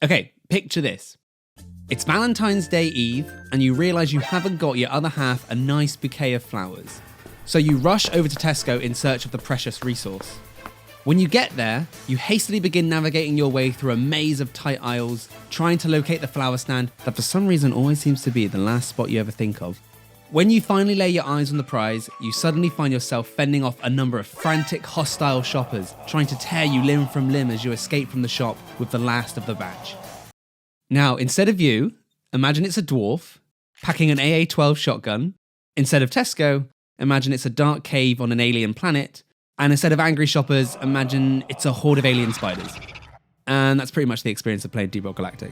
Okay, picture this. It's Valentine's Day Eve, and you realise you haven't got your other half a nice bouquet of flowers. So you rush over to Tesco in search of the precious resource. When you get there, you hastily begin navigating your way through a maze of tight aisles, trying to locate the flower stand that for some reason always seems to be the last spot you ever think of. When you finally lay your eyes on the prize, you suddenly find yourself fending off a number of frantic, hostile shoppers, trying to tear you limb from limb as you escape from the shop with the last of the batch. Now, instead of you, imagine it's a dwarf packing an AA-12 shotgun. Instead of Tesco, imagine it's a dark cave on an alien planet. And instead of angry shoppers, imagine it's a horde of alien spiders. And that's pretty much the experience of playing Deep Rock Galactic.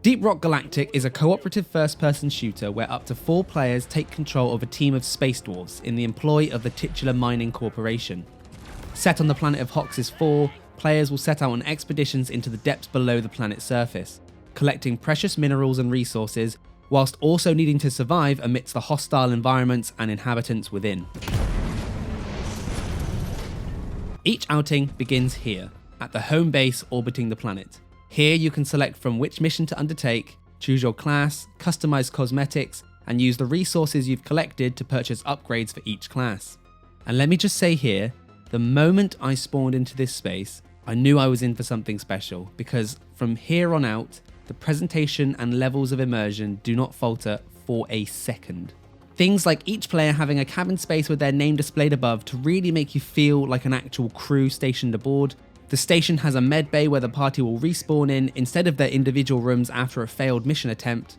Deep Rock Galactic is a cooperative first-person shooter where up to 4 players take control of a team of space dwarves in the employ of the Titular Mining Corporation. Set on the planet of Hox's 4, players will set out on expeditions into the depths below the planet's surface, collecting precious minerals and resources, whilst also needing to survive amidst the hostile environments and inhabitants within. Each outing begins here, at the home base orbiting the planet. Here you can select from which mission to undertake, choose your class, customize cosmetics, and use the resources you've collected to purchase upgrades for each class. And let me just say here, the moment I spawned into this space, I knew I was in for something special, because from here on out, the presentation and levels of immersion do not falter for a second. Things like each player having a cabin space with their name displayed above to really make you feel like an actual crew stationed aboard. The station has a med bay where the party will respawn in instead of their individual rooms after a failed mission attempt.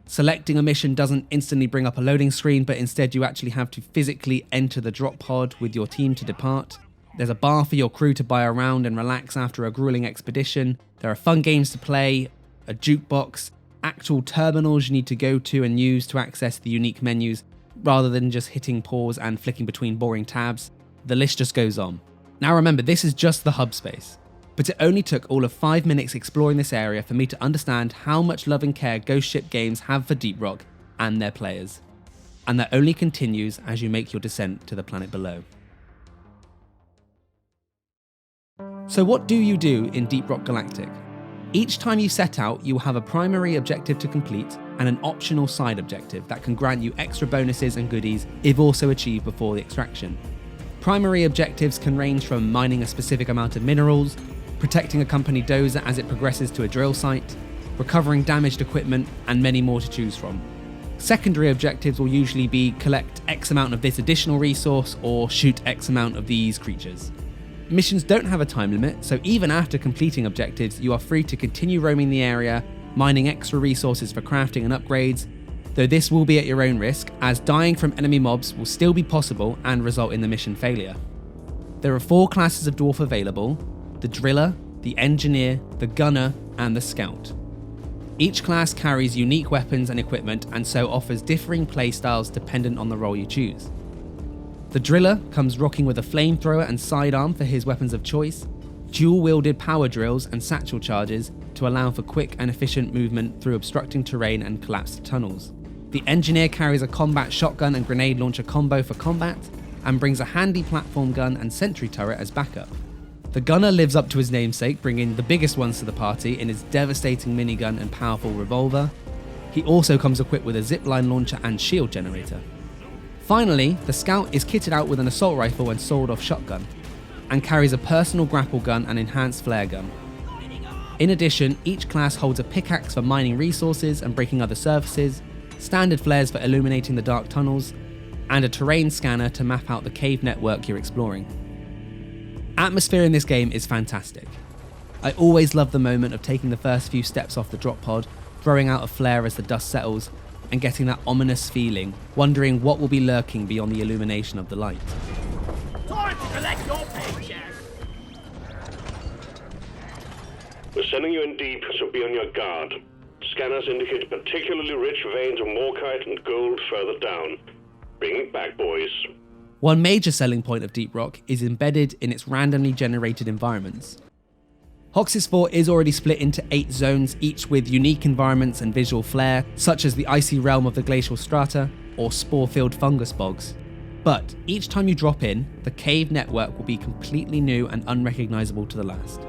Selecting a mission doesn't instantly bring up a loading screen, but instead you actually have to physically enter the drop pod with your team to depart. There's a bar for your crew to buy around and relax after a grueling expedition. There are fun games to play, a jukebox, actual terminals you need to go to and use to access the unique menus, rather than just hitting pause and flicking between boring tabs. The list just goes on. Now remember, this is just the hub space, but it only took all of 5 minutes exploring this area for me to understand how much love and care Ghost Ship Games have for Deep Rock and their players. And that only continues as you make your descent to the planet below. So what do you do in Deep Rock Galactic? Each time you set out, you will have a primary objective to complete and an optional side objective that can grant you extra bonuses and goodies if also achieved before the extraction. Primary objectives can range from mining a specific amount of minerals, protecting a company dozer as it progresses to a drill site, recovering damaged equipment, and many more to choose from. Secondary objectives will usually be collect X amount of this additional resource or shoot X amount of these creatures. Missions don't have a time limit, so even after completing objectives, you are free to continue roaming the area, mining extra resources for crafting and upgrades, though this will be at your own risk, as dying from enemy mobs will still be possible and result in the mission failure. There are 4 classes of dwarf available: the driller, the engineer, the gunner, and the scout. Each class carries unique weapons and equipment and so offers differing playstyles dependent on the role you choose. The driller comes rocking with a flamethrower and sidearm for his weapons of choice, dual-wielded power drills and satchel charges to allow for quick and efficient movement through obstructing terrain and collapsed tunnels. The engineer carries a combat shotgun and grenade launcher combo for combat, and brings a handy platform gun and sentry turret as backup. The gunner lives up to his namesake, bringing the biggest ones to the party in his devastating minigun and powerful revolver. He also comes equipped with a zipline launcher and shield generator. Finally, the scout is kitted out with an assault rifle and sawed-off shotgun, and carries a personal grapple gun and enhanced flare gun. In addition, each class holds a pickaxe for mining resources and breaking other surfaces, standard flares for illuminating the dark tunnels, and a terrain scanner to map out the cave network you're exploring. Atmosphere in this game is fantastic. I always love the moment of taking the first few steps off the drop pod, throwing out a flare as the dust settles, and getting that ominous feeling, wondering what will be lurking beyond the illumination of the light. Time to collect your paycheck! We're sending you in deep, so be on your guard. Scanners indicate particularly rich veins of morkite and gold further down. Bring it back, boys. One major selling point of Deep Rock is embedded in its randomly generated environments. Hox's Fort is already split into 8 zones, each with unique environments and visual flair, such as the icy realm of the glacial strata or spore-filled fungus bogs. But each time you drop in, the cave network will be completely new and unrecognizable to the last.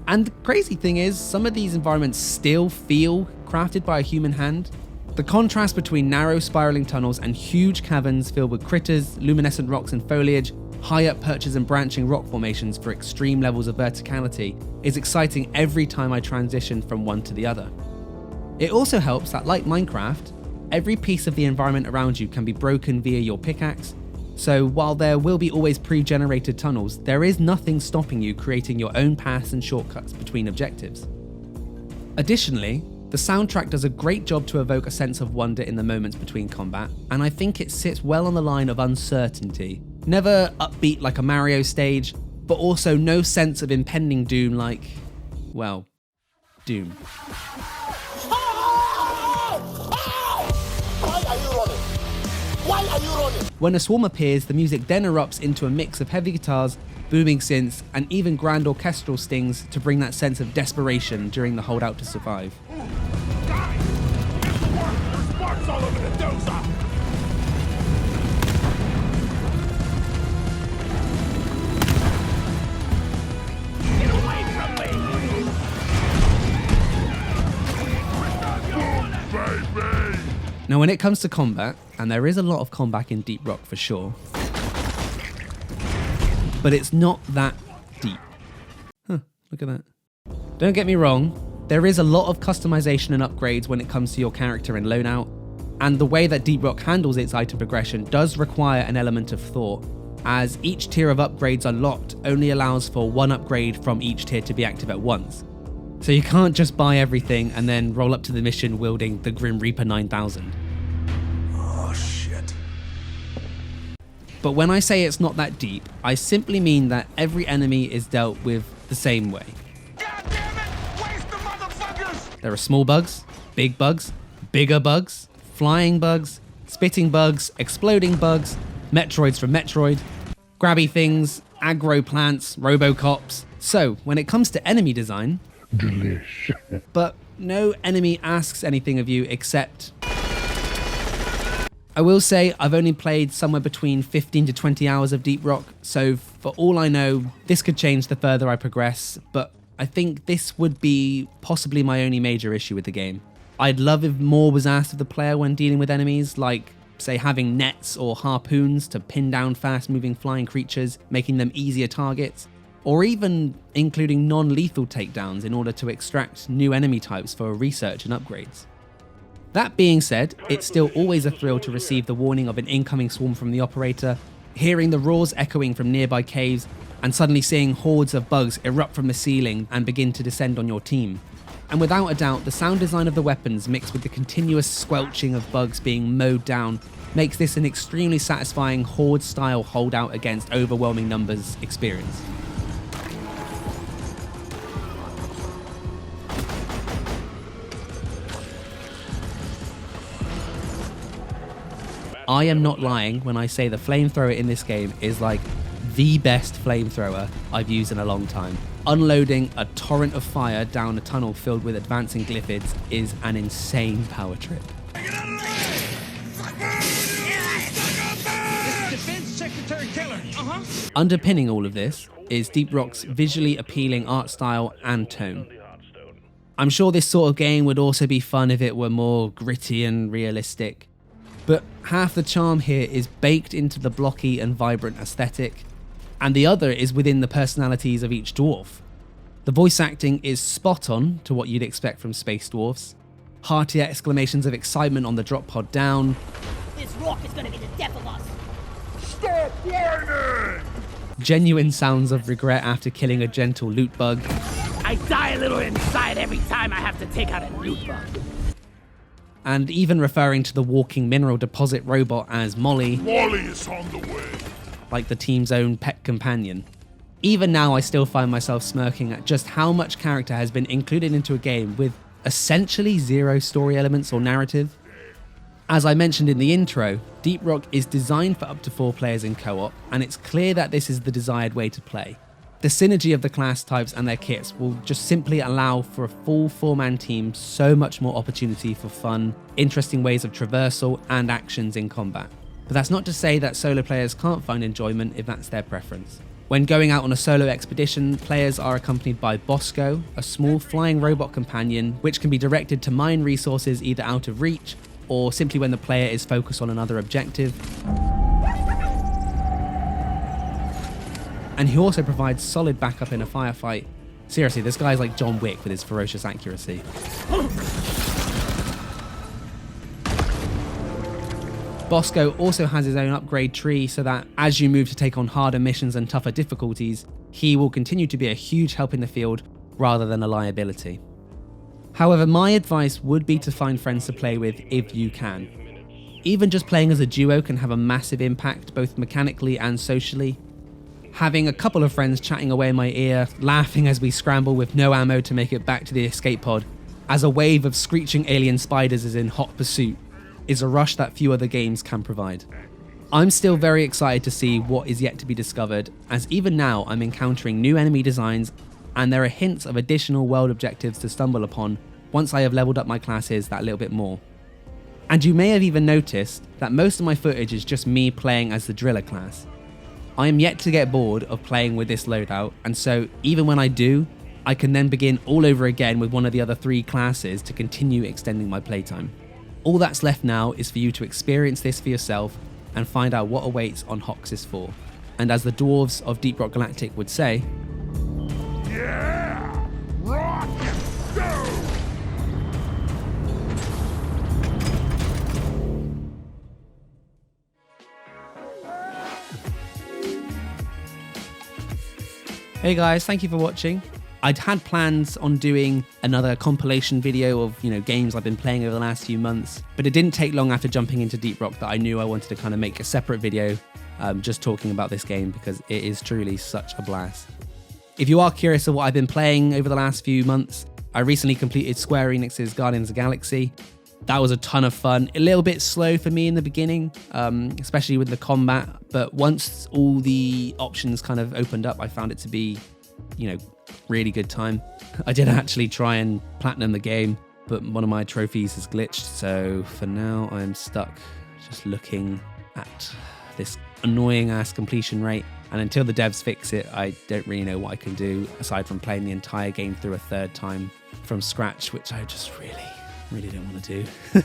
And the crazy thing is, some of these environments still feel crafted by a human hand. The contrast between narrow spiraling tunnels and huge caverns filled with critters, luminescent rocks and foliage, high up perches and branching rock formations for extreme levels of verticality is exciting every time I transition from one to the other. It also helps that, like Minecraft, every piece of the environment around you can be broken via your pickaxe, so while there will be always pre-generated tunnels, there is nothing stopping you creating your own paths and shortcuts between objectives. Additionally, the soundtrack does a great job to evoke a sense of wonder in the moments between combat, and I think it sits well on the line of uncertainty. Never upbeat like a Mario stage, but also no sense of impending doom like, well, Doom. When a swarm appears, the music then erupts into a mix of heavy guitars, booming synths, and even grand orchestral stings to bring that sense of desperation during the holdout to survive. Guys! Get to work! There's sparks all over the dozer! Get away from me! Baby! Now when it comes to combat, and there is a lot of combat in Deep Rock for sure, but it's not that deep. Huh, look at that. Don't get me wrong, there is a lot of customization and upgrades when it comes to your character and loadout, and the way that Deep Rock handles its item progression does require an element of thought, as each tier of upgrades unlocked only allows for one upgrade from each tier to be active at once. So you can't just buy everything and then roll up to the mission wielding the Grim Reaper 9000. But when I say it's not that deep, I simply mean that every enemy is dealt with the same way. God damn it! Waste the motherfuckers! There are small bugs, bigger bugs, flying bugs, spitting bugs, exploding bugs, Metroids from Metroid, grabby things, aggro plants, Robocops. So when it comes to enemy design, delish. But no enemy asks anything of you except... I will say I've only played somewhere between 15 to 20 hours of Deep Rock, so for all I know, this could change the further I progress, but I think this would be possibly my only major issue with the game. I'd love if more was asked of the player when dealing with enemies, like, say, having nets or harpoons to pin down fast-moving flying creatures, making them easier targets, or even including non-lethal takedowns in order to extract new enemy types for research and upgrades. That being said, it's still always a thrill to receive the warning of an incoming swarm from the operator, hearing the roars echoing from nearby caves, and suddenly seeing hordes of bugs erupt from the ceiling and begin to descend on your team. And without a doubt, the sound design of the weapons mixed with the continuous squelching of bugs being mowed down makes this an extremely satisfying horde-style holdout against overwhelming numbers experience. I am not lying when I say the flamethrower in this game is like the best flamethrower I've used in a long time. Unloading a torrent of fire down a tunnel filled with advancing glyphids is an insane power trip. This is Defense Secretary Keller. Underpinning all of this is Deep Rock's visually appealing art style and tone. I'm sure this sort of game would also be fun if it were more gritty and realistic. But half the charm here is baked into the blocky and vibrant aesthetic, and the other is within the personalities of each dwarf. The voice acting is spot on to what you'd expect from space dwarfs. Hearty exclamations of excitement on the drop pod down. This rock is gonna be the death of us. Stop whining! Genuine sounds of regret after killing a gentle loot bug. I die a little inside every time I have to take out a loot bug. And even referring to the walking mineral deposit robot as Molly. Wally is on the way. Like the team's own pet companion. Even now I still find myself smirking at just how much character has been included into a game with essentially zero story elements or narrative. As I mentioned in the intro, Deep Rock is designed for up to 4 players in co-op, and it's clear that this is the desired way to play. The synergy of the class types and their kits will just simply allow for a full 4-man team so much more opportunity for fun, interesting ways of traversal and actions in combat. But that's not to say that solo players can't find enjoyment if that's their preference. When going out on a solo expedition, players are accompanied by Bosco, a small flying robot companion which can be directed to mine resources either out of reach or simply when the player is focused on another objective. And he also provides solid backup in a firefight. Seriously, this guy's like John Wick with his ferocious accuracy. Bosco also has his own upgrade tree so that as you move to take on harder missions and tougher difficulties, he will continue to be a huge help in the field rather than a liability. However, my advice would be to find friends to play with if you can. Even just playing as a duo can have a massive impact both mechanically and socially. Having a couple of friends chatting away in my ear, laughing as we scramble with no ammo to make it back to the escape pod, as a wave of screeching alien spiders is in hot pursuit, is a rush that few other games can provide. I'm still very excited to see what is yet to be discovered, as even now I'm encountering new enemy designs and there are hints of additional world objectives to stumble upon once I have leveled up my classes that little bit more. And you may have even noticed that most of my footage is just me playing as the Driller class. I am yet to get bored of playing with this loadout, and so even when I do, I can then begin all over again with one of the other 3 classes to continue extending my playtime. All that's left now is for you to experience this for yourself and find out what awaits on Hoxis 4. And as the dwarves of Deep Rock Galactic would say, Yeah! Rock and go! hey guys, thank you for watching. I'd had plans on doing another compilation video of, games I've been playing over the last few months, but it didn't take long after jumping into Deep Rock that I knew I wanted to kind of make a separate video just talking about this game because it is truly such a blast. If you are curious of what I've been playing over the last few months, I recently completed Square Enix's Guardians of the Galaxy. That was a ton of fun. A little bit slow for me in the beginning, especially with the combat, but once all the options kind of opened up, I found it to be, really good time. I did actually try and platinum the game, but one of my trophies has glitched, so for now I'm stuck just looking at this annoying ass completion rate, and until the devs fix it, I don't really know what I can do aside from playing the entire game through a 3rd time from scratch, which I just really don't want to do.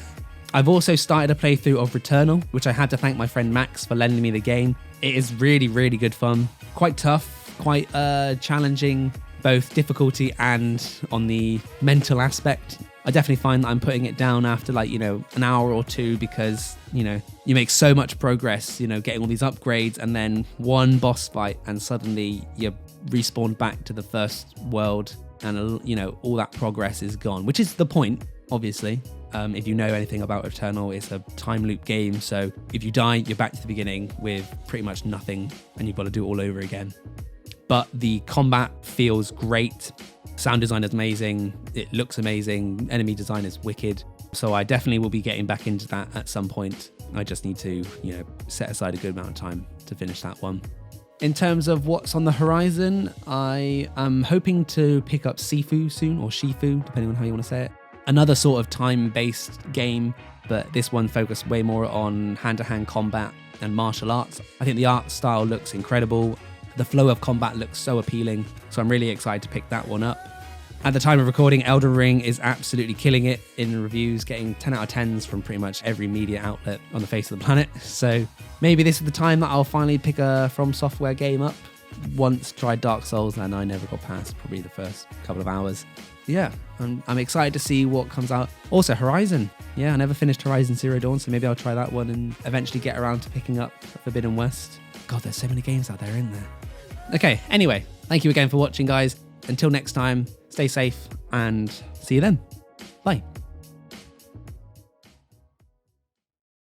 I've also started a playthrough of Returnal, which I had to thank my friend Max for lending me the game. It is really good fun. Quite tough, quite challenging, both difficulty and on the mental aspect. I definitely find that I'm putting it down after an hour or 2 because, you make so much progress, getting all these upgrades and then one boss fight and suddenly you're respawned back to the first world and, all that progress is gone, which is the point, obviously. If you know anything about Returnal, it's a time loop game, so if you die, you're back to the beginning with pretty much nothing and you've got to do it all over again. But the combat feels great, sound design is amazing, it looks amazing, enemy design is wicked, so I definitely will be getting back into that at some point. I just need to, set aside a good amount of time to finish that one. In terms of what's on the horizon, I am hoping to pick up Sifu soon, or Shifu, depending on how you want to say it. Another sort of time-based game, but this one focused way more on hand-to-hand combat and martial arts. I think the art style looks incredible. The flow of combat looks so appealing, so I'm really excited to pick that one up. At the time of recording, Elden Ring is absolutely killing it in reviews, getting 10 out of 10s from pretty much every media outlet on the face of the planet. So maybe this is the time that I'll finally pick a From Software game up. Once tried Dark Souls and I never got past probably the first couple of hours. Yeah, I'm excited to see what comes out. Also, Horizon. Yeah, I never finished Horizon Zero Dawn, so maybe I'll try that one and eventually get around to picking up Forbidden West. God, there's so many games out there, isn't there? Okay, anyway, thank you again for watching, guys. Until next time, stay safe and see you then. Bye.